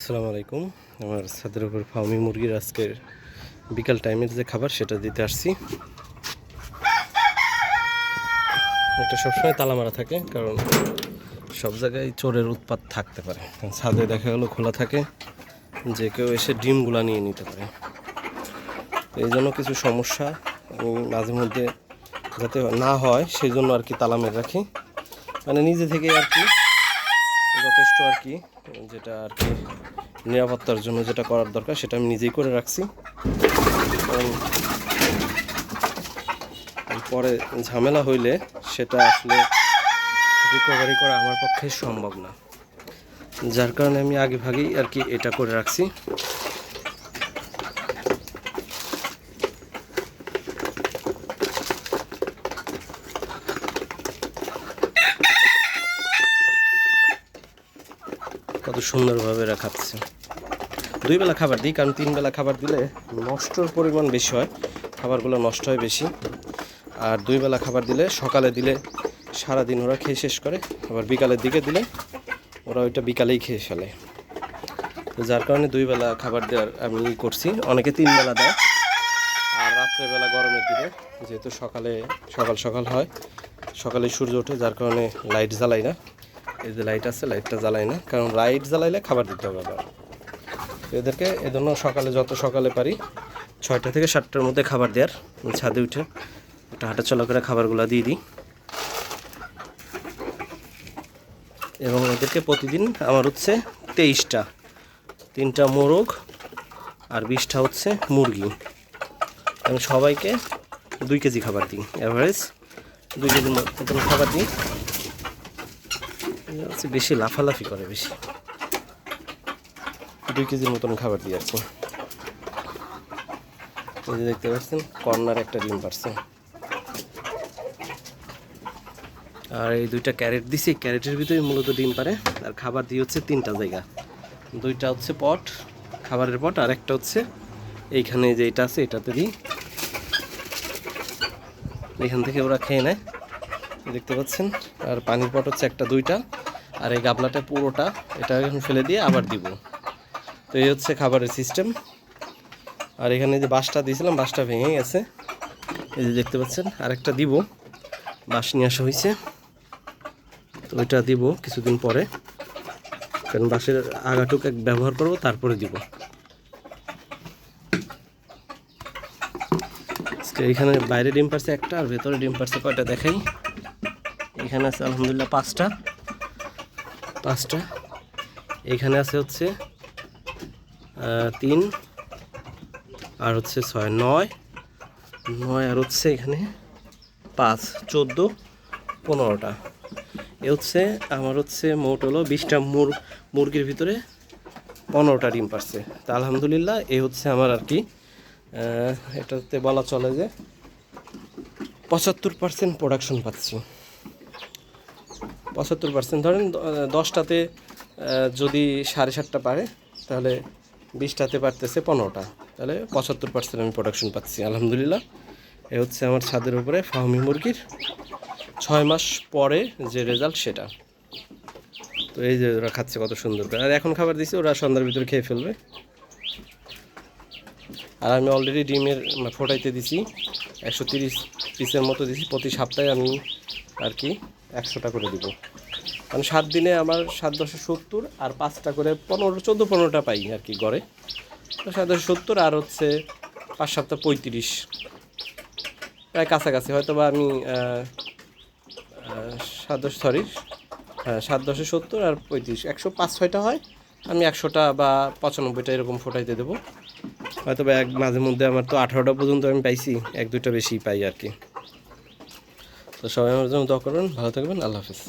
আসসালামু আলাইকুম। আমার ছাদের উপর ফার্মি মুরগির আজকের বিকাল টাইমের যে খাবার সেটা দিতে আসছি। এটা সবসময় তালা মারা থাকে, কারণ সব জায়গায় চোরের উৎপাত থাকতে পারে। ছাদে দেখা গেলো খোলা থাকে, যে কেউ এসে ডিমগুলা নিয়ে নিতে পারে। এই জন্য কিছু সমস্যা আমি মাঝে মধ্যে যাতে না হয় সেই জন্য আর কি তালা মেরে রাখি। মানে নিজে থেকে আর কি যথেষ্ট আর কি, যেটা আর কি নিরাপত্তার জন্য যেটা করার দরকার সেটা আমি নিজেই করে রাখছি। কারণ পরে ঝামেলা হইলে সেটা আসলে রিকভারি করা আমার পক্ষে সম্ভব না, যার কারণে আমি আগে ভাগেই আর কি এটা করে রাখছি। কত সুন্দরভাবে রাখাচ্ছে। 2 বেলা খাবার দিই, কারণ 3 বেলা খাবার দিলে নষ্টর পরিমাণ বেশি হয়, খাবারগুলো নষ্ট হয় বেশি। আর 2 বেলা খাবার দিলে, সকালে দিলে সারাদিন ওরা খেয়ে শেষ করে, আবার বিকালের দিকে দিলে ওরা ওইটা বিকালেই খেয়ে ফেলে। তো যার কারণে 2 বেলা খাবার দেওয়ার আমি করছি। অনেকে 3 বেলা দেয়। আর রাত্রেবেলা গরমের দিনে যেহেতু সকাল সকাল হয়, সকালে সূর্য ওঠে, যার কারণে লাইট জ্বালাই না। এই যে লাইট আছে, লাইটটা জ্বালাই না, কারণ লাইট জ্বালাইলে খাবার দিতে হবে আবার। এদেরকে এজন্য সকালে যত সকালে পারি 6টা থেকে 7টার মধ্যে খাবার দেওয়ার, ছাদে উঠে একটা হাঁটাচলা করে খাবারগুলো দিয়ে দিই। এবং এদেরকে প্রতিদিন আমার হচ্ছে 23টা, 3টা মোরগ আর 20টা হচ্ছে মুরগি। আমি সবাইকে 2 কেজি খাবার দিই, অ্যাভারেজ 2 কেজির মতন খাবার দিই। হচ্ছে বেশি লাফালাফি করে, বেশি 2 কেজির মতন খাবার দিই আর কি। এই যে দেখতে পাচ্ছেন কর্নার একটা ডিম পারছে। আর এই 2টা ক্যারেট দিছি, ক্যারেটের ভিতরে মূলত ডিম পারে। আর খাবার দিয়ে হচ্ছে 3টা জায়গা, 2টা হচ্ছে পট, খাবারের পট, আর একটা হচ্ছে এইখানে যে এটা আছে এটাতে দিই। এখান থেকে ওরা খেয়ে নেয়, দেখতে পাচ্ছেন। আর পানির পট হচ্ছে একটা 2টা, আর এই গাবলাটা পুরোটা এটা এখন ফেলে দিয়ে আবার দিব। তো এই হচ্ছে খাবারের সিস্টেম। আর এখানে যে বাঁশটা দিয়েছিলাম, বাঁশটা ভেঙে গেছে, এই যে দেখতে পাচ্ছেন। আরেকটা দিব, বাঁশ নিয়ে আসা হয়েছে, তো ওইটা দিব কিছুদিন পরে, কারণ বাঁশের আগাটুক ব্যবহার করব, তারপরে দিব। এখানে বাইরে ডিম পারছে একটা, আর ভেতরে ডিম পারছে কয়টা দেখাই। এখানে আছে আলহামদুলিল্লাহ 5টা। এখানে আছে হচ্ছে 3, আর হচ্ছে 6, 9, আর হচ্ছে এখানে 5, 14, 15টা। এ হচ্ছে আমার হচ্ছে মোট হলো 20টা মুরগির ভিতরে 15টা ডিম পারছে। তা আলহামদুলিল্লাহ এ হচ্ছে আমার আর কি, এটাতে বলা চলে যে 75% প্রোডাকশন পাচ্ছি। 75% ধরেন 10টাতে যদি 7.5টা পারে, তাহলে 20টাতে পারতেছে 15টা, তাহলে 75% আমি প্রোডাকশন পাচ্ছি আলহামদুলিল্লাহ। এ হচ্ছে আমার ছাদের উপরে ফার্মি মুরগির 6 মাস পরে যে রেজাল্ট সেটা। তো এই যে ওরা খাচ্ছে কত সুন্দর করে। আর এখন খাবার দিছি, ওরা সন্ধ্যার ভিতরে খেয়ে ফেলবে। আর আমি অলরেডি ডিমের ফোটাইতে দিছি 130 পিসের মতো দিছি। প্রতি সপ্তাহে আমি আর কি 100টা করে দিব, কারণ 7 দিনে আমার 7 10 70, আর 5টা করে 14-15টা পাই আর কি গড়ে। তো 7 10 70, আর হচ্ছে 5 সপ্তাহ 35, প্রায় কাছাকাছি। হয়তো বা আমি 7 10 সরি 7 10 70 আর 35, 105-6টা হয়। আমি 100টা বা 95টা এরকম ফোটাইতে দেবো। হয়তো বা মাঝে মধ্যে আমার তো 18টা পর্যন্ত আমি পাইছি, 1-2টা বেশি পাই আর কি। তো সবাই আমার জন্য দোয়া করবেন, ভালো থাকবেন, আল্লাহ হাফিজ।